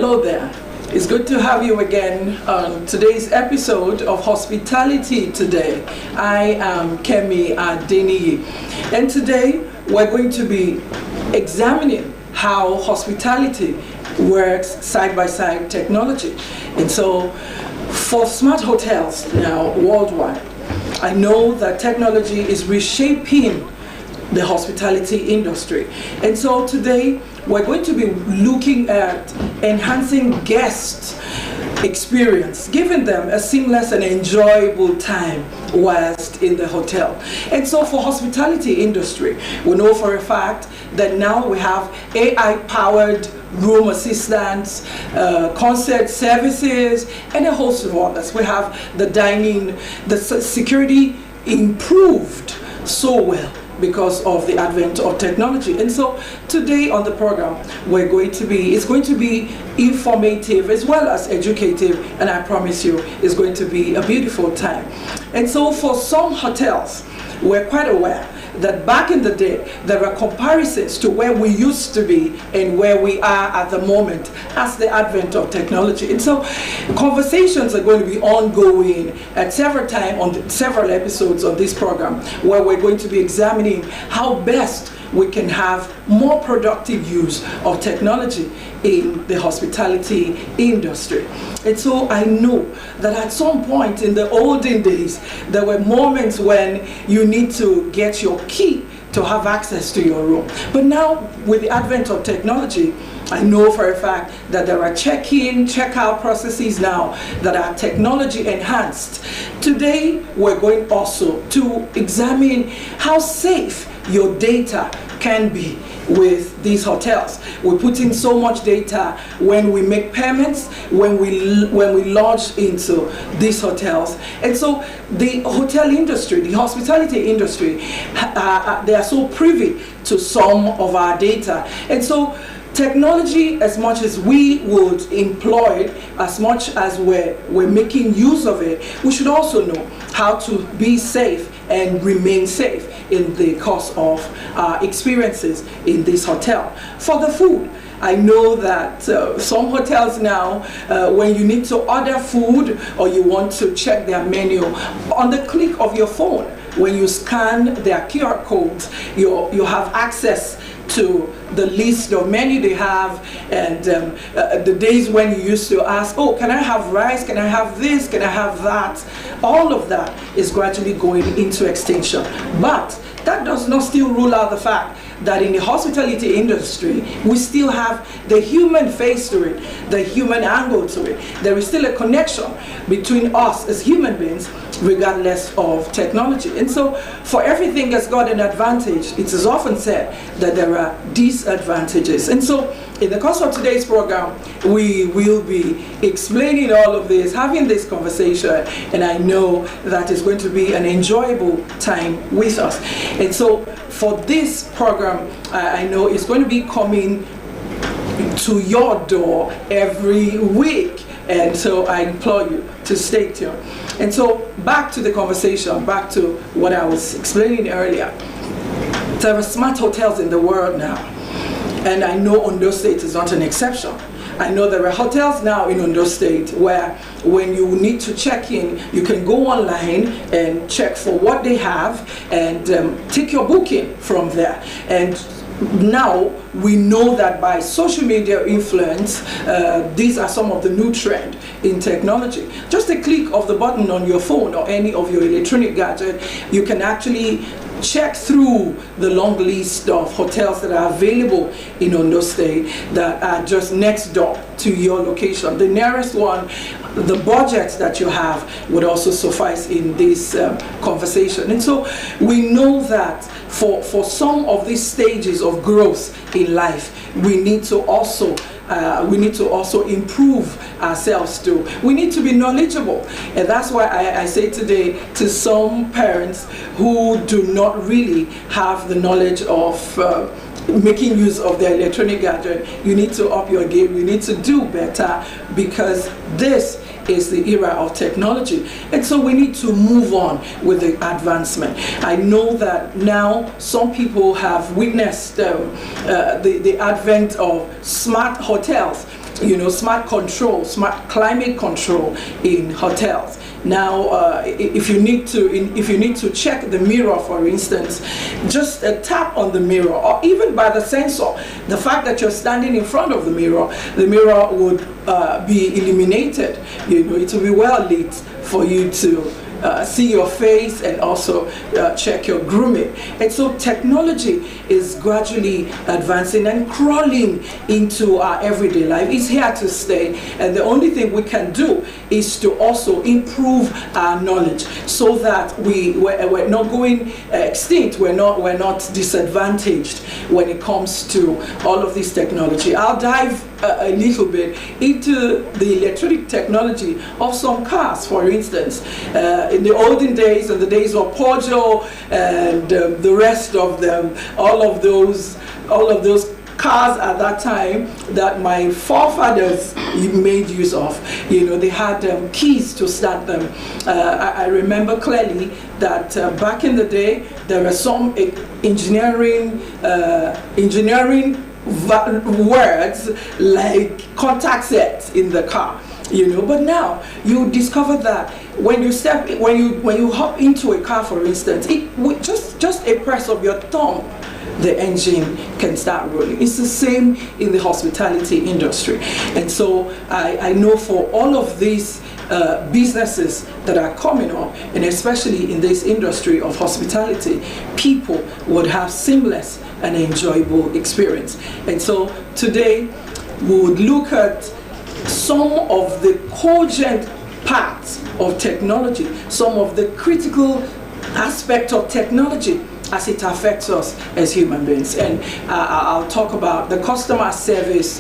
Hello there. It's good to have you again on today's episode of Hospitality Today. I am Kemi Adeniyi, and today we're going to be examining how hospitality works side by side technology. And so for smart hotels now worldwide, I know that technology is reshaping the hospitality industry. And so today we're going to be looking at enhancing guest experience, giving them a seamless and enjoyable time whilst in the hotel. And so for hospitality industry, we know for a fact that now we have AI-powered room assistants, concert services, and a host of others. We have the dining, the security improved so well because of the advent of technology. And so today on the program it's going to be informative as well as educative, and I promise you it's going to be a beautiful time. And so for some hotels, we're quite aware that back in the day there are comparisons to where we used to be and where we are at the moment as the advent of technology. And so conversations are going to be ongoing at several times on several episodes of this program, where we're going to be examining how best we can have more productive use of technology in the hospitality industry. And so I know that at some point in the olden days, there were moments when you need to get your key to have access to your room. But now, with the advent of technology, I know for a fact that there are check-in, check-out processes now that are technology enhanced. Today, we're going also to examine how safe your data can be with these hotels. We put in so much data when we make payments, when we launch into these hotels. And so the hotel industry, the hospitality industry, they are so privy to some of our data. And so technology, as much as we would employ it, as much as we're making use of it, we should also know how to be safe and remain safe in the course of experiences in this hotel. For the food, I know that some hotels now, when you need to order food or you want to check their menu, on the click of your phone, when you scan their QR codes, you have access to the list of menu they have. And the days when you used to ask, oh, can I have rice, can I have this, can I have that, all of that is gradually going into extinction. But that does not still rule out the fact that in the hospitality industry, we still have the human face to it, the human angle to it. There is still a connection between us as human beings, regardless of technology. And so for everything that's got an advantage, it is often said that there are disadvantages. And so in the course of today's program, we will be explaining all of this, having this conversation, and I know that it's going to be an enjoyable time with us. And so for this program, I know it's going to be coming to your door every week. And so I implore you to stay tuned. And so back to the conversation, back to what I was explaining earlier. There are smart hotels in the world now. And I know Ondo State is not an exception. I know there are hotels now in Ondo State where when you need to check in, you can go online and check for what they have and take your booking from there. And now we know that by social media influence, these are some of the new trend in technology. Just a click of the button on your phone or any of your electronic gadget, you can actually check through the long list of hotels that are available in Ondo State that are just next door to your location. The nearest one, the budget that you have would also suffice in this conversation. And so we know that for some of these stages of growth in life, we need to also improve ourselves too. We need to be knowledgeable. And that's why I say today to some parents who do not really have the knowledge of making use of their electronic gadget, you need to up your game, you need to do better, because this is the era of technology. And so we need to move on with the advancement. I know that now some people have witnessed the advent of smart hotels. smart control, smart climate control in hotels. Now, if you need to check the mirror, for instance, just a tap on the mirror, or even by the sensor, the fact that you're standing in front of the mirror would be illuminated. It will be well lit for you to see your face and also check your grooming. And so technology is gradually advancing and crawling into our everyday life. It's here to stay, and the only thing we can do is to also improve our knowledge so that we're not going extinct, we're not disadvantaged when it comes to all of this technology. I'll dive a little bit into the electronic technology of some cars, for instance. In the olden days, in the days of Peugeot and the rest of them, all of those cars at that time that my forefathers made use of, they had keys to start them. I remember clearly that back in the day there were some engineering words like contact sets in the car, but now you discover that when you hop into a car, for instance, with just a press of your thumb, the engine can start rolling. It's the same in the hospitality industry. And so I know for all of these businesses that are coming up, and especially in this industry of hospitality, people would have seamless and enjoyable experience. And so today we would look at some of the cogent parts of technology, some of the critical aspects of technology as it affects us as human beings. And I'll talk about the customer service,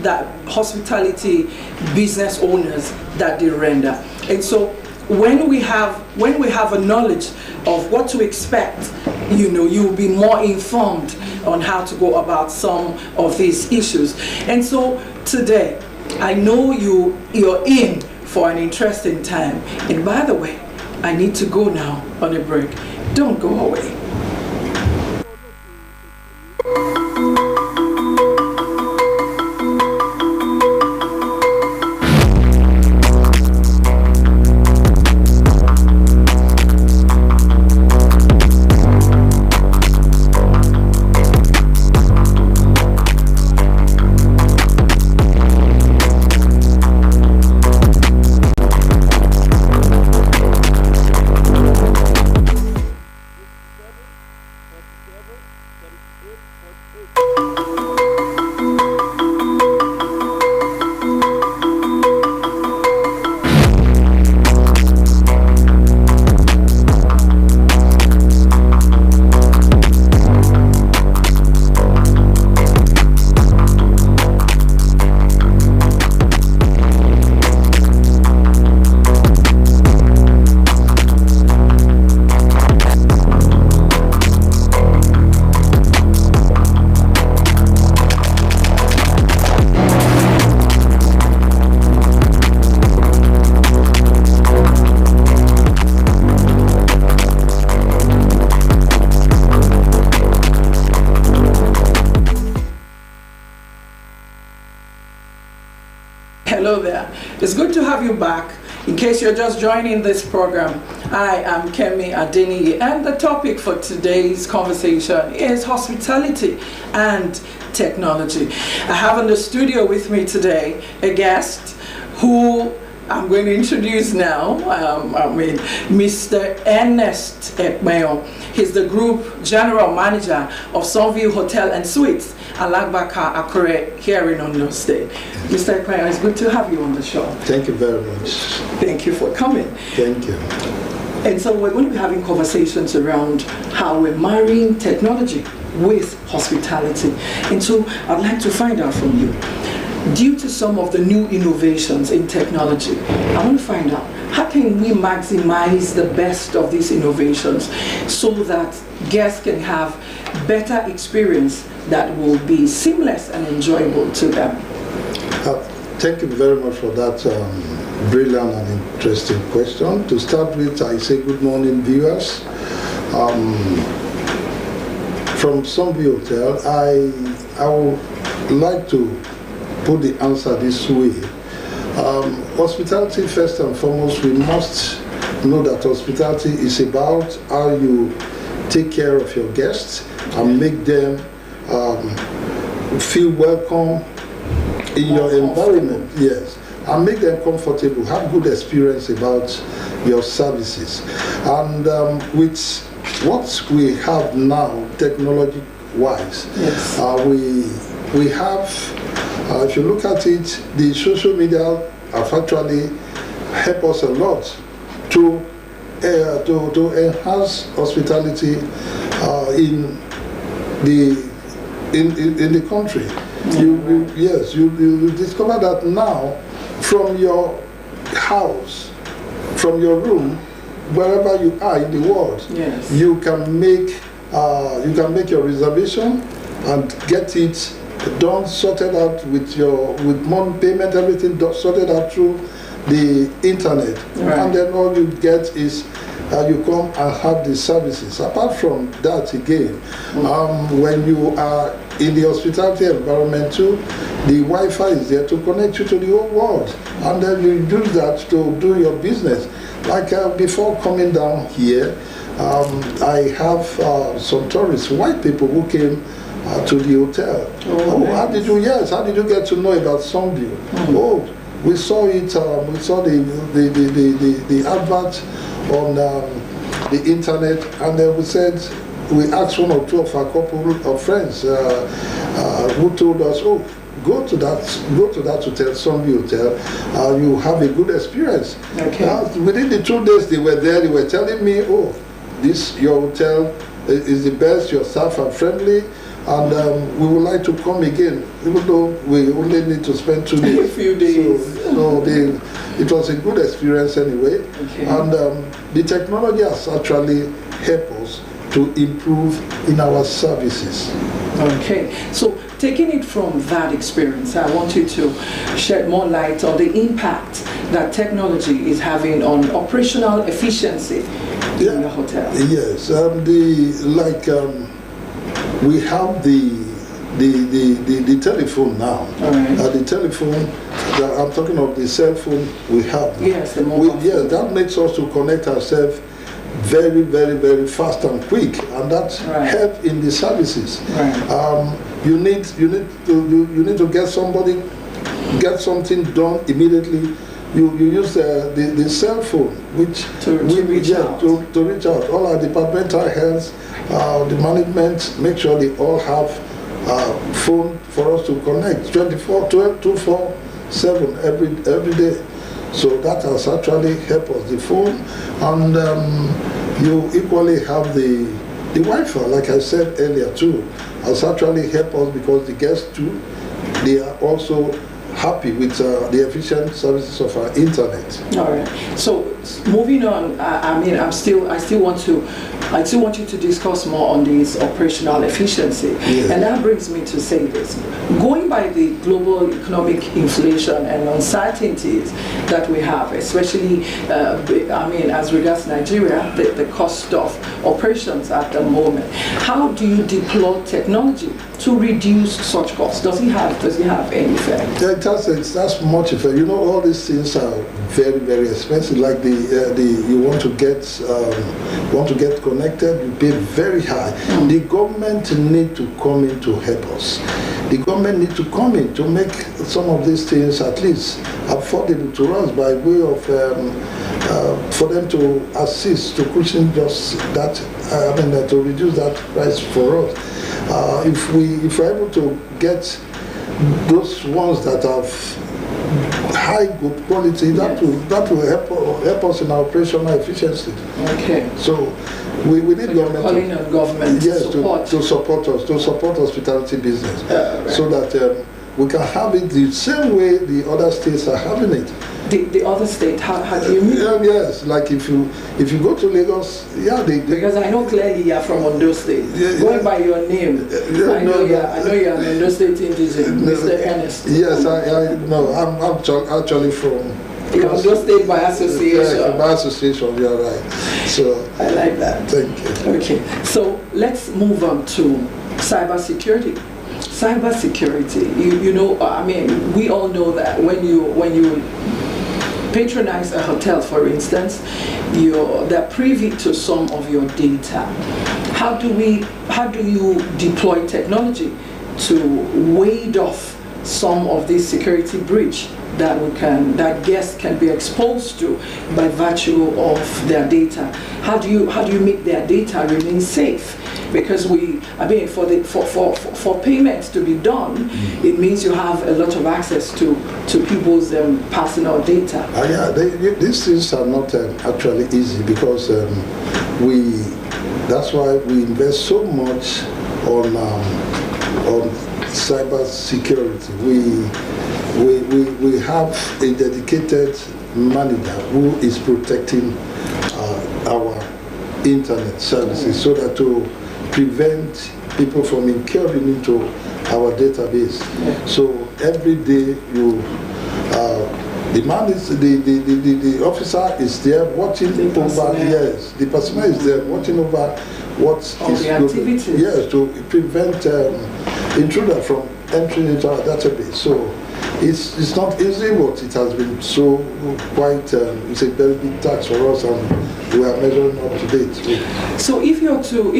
that hospitality business owners that they render. And so when we have a knowledge of what to expect, you'll be more informed on how to go about some of these issues. And so today, I know you're in for an interesting time. And by the way, I need to go now on a break. Don't go away. Hello there. It's good to have you back. In case you're just joining this program, I am Kemi Adeniyi, and the topic for today's conversation is hospitality and technology. I have in the studio with me today a guest who I'm going to introduce now. Mr. Ernest Ekmeyo. He's the Group General Manager of Sunview Hotel and Suites, Alagbaka, Akure, here in Ondo State. Mr. Ekmeyo, it's good to have you on the show. Thank you very much. Thank you for coming. Thank you. And so we're going to be having conversations around how we're marrying technology with hospitality. And so I'd like to find out from you, due to some of the new innovations in technology, I want to find out, how can we maximize the best of these innovations so that guests can have better experience that will be seamless and enjoyable to them? Thank you very much for that brilliant and interesting question. To start with, I say good morning, viewers. From Sunview Hotel, I will like to put the answer this way. Hospitality, first and foremost, we must know that hospitality is about how you take care of your guests and make them feel welcome in your environment, yes, and make them comfortable, have good experience about your services. And with what we have now, technology-wise, yes. We have, if you look at it, the social media have actually helped us a lot to enhance hospitality in the country. You discover that now, from your house, from your room, wherever you are in the world, yes. you can make your reservation and get it done, sorted out with money payment, everything sorted out through the internet, right. And then all you get is you come and have the services. Apart from that, again, when you are in the hospitality environment too, the Wi-Fi is there to connect you to the whole world, and then you use that to do your business. Like before coming down here, I have some tourists, white people, who came to the hotel. How did you get to know about Sunview? We saw it. We saw the advert on the internet, and then we asked one or two of our couple of friends who told us, go to that hotel, Sunview Hotel. You have a good experience. Okay. Within the 2 days they were there, they were telling me, your hotel is the best. Your staff are friendly. And we would like to come again, even though we only need to spend 2 days. A few days. So it was a good experience anyway. Okay. And the technology has actually helped us to improve in our services. Okay, so taking it from that experience, I want you to shed more light on the impact that technology is having on operational efficiency in the hotel. Yes, we have the telephone now. Right. The telephone, I'm talking of the cell phone we have. Yes, the mobile. Yes, that makes us to connect ourselves very, very, very fast and quick, and that helps in the services. Right. You need to get something done immediately. You use the cell phone, which to reach out. To reach out. All our departmental heads, the management, make sure they all have phone for us to connect 24/7 every day. So that has actually helped us. The phone, and you equally have the Wi-Fi, like I said earlier too, has actually helped us because the guests too, they are also happy with the efficient services of our internet. All right. So moving on, I still want you to discuss more on this operational efficiency, yes. And that brings me to say this: going by the global economic inflation and uncertainties that we have, especially, as regards Nigeria, the cost of operations at the moment. How do you deploy technology to reduce such costs? Does it have any effect? That's much effect. You know, all these things are very, very expensive. Like you want to get connected, you pay very high. The government need to come in to help us. The government need to come in to make some of these things at least affordable to us by way of for them to assist to cushion just that. To reduce that price for us. If we're able to get those ones that have high good quality, that will help us in our operational efficiency. Okay. So we need government to support hospitality business, so that we can have it the same way the other states are having it. The other state, how do you mean? Yes, like if you go to Lagos, because I know clearly you're from Ondo State. Going by your name, I know you're an Ondo State indigen, Mr. Ernest. Yes, I'm actually from. You're Ondo State by association. Yeah, by association, you're right. So I like that. Thank you. Okay, so let's move on to cybersecurity. Cybersecurity. You know, I mean, we all know that when you patronize a hotel, for instance, they're privy to some of your data. How do you deploy technology to ward off some of this security breach that guests can be exposed to by virtue of their data? How do you make their data remain safe? Because for payments to be done, it means you have a lot of access to people's personal data. These things are not actually easy, because that's why we invest so much on cyber security. We have a dedicated manager who is protecting our internet services, so that to prevent people from incurring into our database. So every day the officer is there watching over. Yes, the personnel is there watching over what is the activities. Yes, to prevent intruder from entering into our database. So it's not easy, but it has been so quite. It's a very big task for us, and we are measuring up to date. So if you're to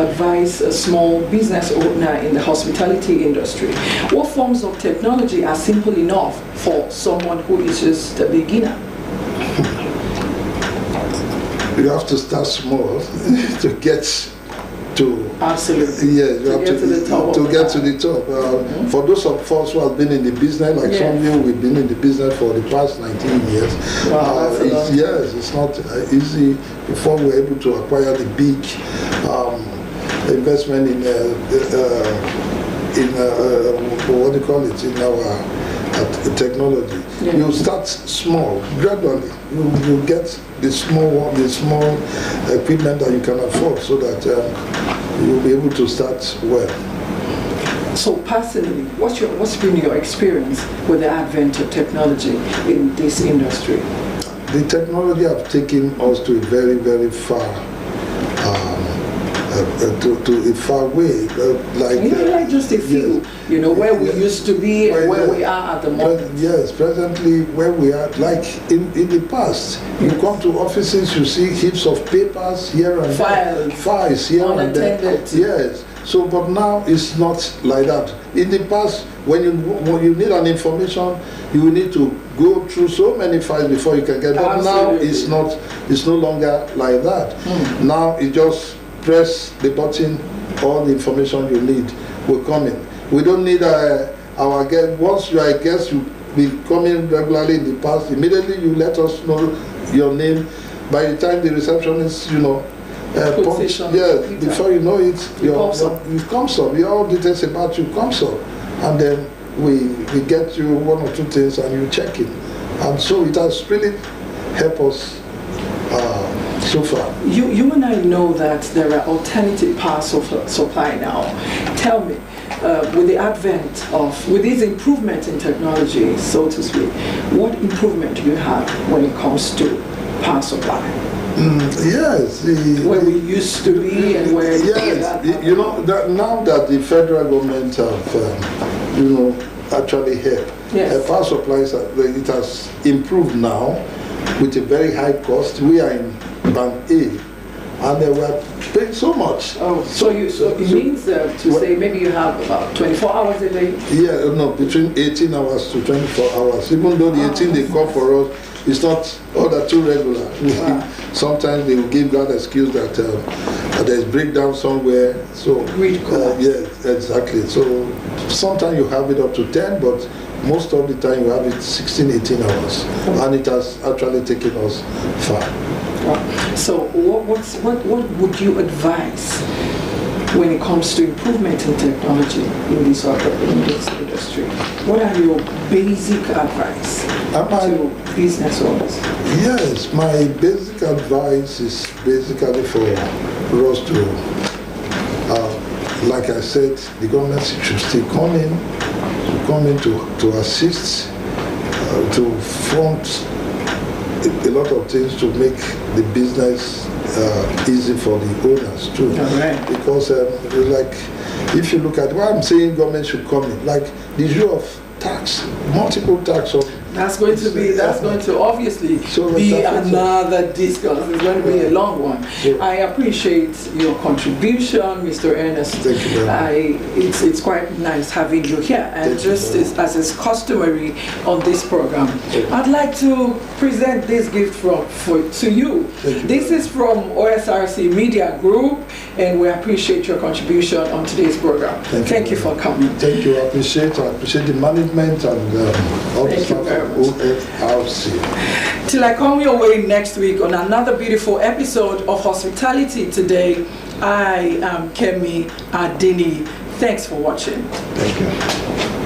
advise a small business owner in the hospitality industry, what forms of technology are simple enough for someone who is just a beginner? You have to start small to get to. Absolutely. Yes, you have get to the top. To get to the top. For those of us who have been in the business, like some of you, we've been in the business for the past 19 years. Wow, it's not easy. Before we were able to acquire the big investment in what do you call it, in our technology. You start small, gradually. You get the small equipment that you can afford, so that you'll be able to start well. So personally, what's been your experience with the advent of technology in this industry? The technology have taken us to a very, very far, to a far way. Like just a few, where we used to be and where we are at the moment. Yes, presently where we are, like in the past, you come to offices, you see heaps of papers here and files here and there. Yes. So, but now it's not like that. In the past, when you need an information, you will need to go through so many files before you can get it. But now it's no longer like that. Now you just press the button, all the information you need will come in. We don't need our guest. Once you are a guest, you be coming regularly. In the past, immediately you let us know your name. By the time the receptionist, before you know it, it comes up. All details about you comes up, and then we get you one or two things and you check it, and so it has really helped us so far. You and I know that there are alternative paths of supply now. Tell me, with the advent with this improvement in technology, so to speak, what improvement do you have when it comes to power supply? Yes. Where we used to be and where... Yes. Now that the federal government have, actually helped, power supplies, it has improved now with a very high cost. We are in Band A, and they were paying so much. Oh, so it means to say maybe you have about 24 hours a day? Yeah, no, between 18 hours to 24 hours. Even though the 18 they come for us, it's not all that too regular. Wow. Sometimes they will give that excuse that there's breakdown somewhere. So yes, exactly. So sometimes you have it up to 10, but most of the time you have it 16, 18 hours, and it has actually taken us far. Wow. So what would you advise when it comes to improvement in technology in this industry? What are your basic advice to business owners? Yes, my basic advice is basically for us to, like I said, the government should still come in to assist, to front a lot of things to make the business easy for the owners too. Right. Because like, if you look at why I'm saying government should come in, like the issue of tax, multiple tax of that's going to obviously be another discourse. It's going to be a long one. Yeah. I appreciate your contribution, Mr. Ernest. Thank you very much. It's quite nice having you here. And just as is customary on this program, I'd like to present this gift to you. This is from Osrc Media Group, and we appreciate your contribution on today's program. Thank you for coming. Thank you. I appreciate the management and all the staff. Osrc. Till I come your way next week on another beautiful episode of Hospitality Today, I am Kemi Adini. Thanks for watching. Thank you.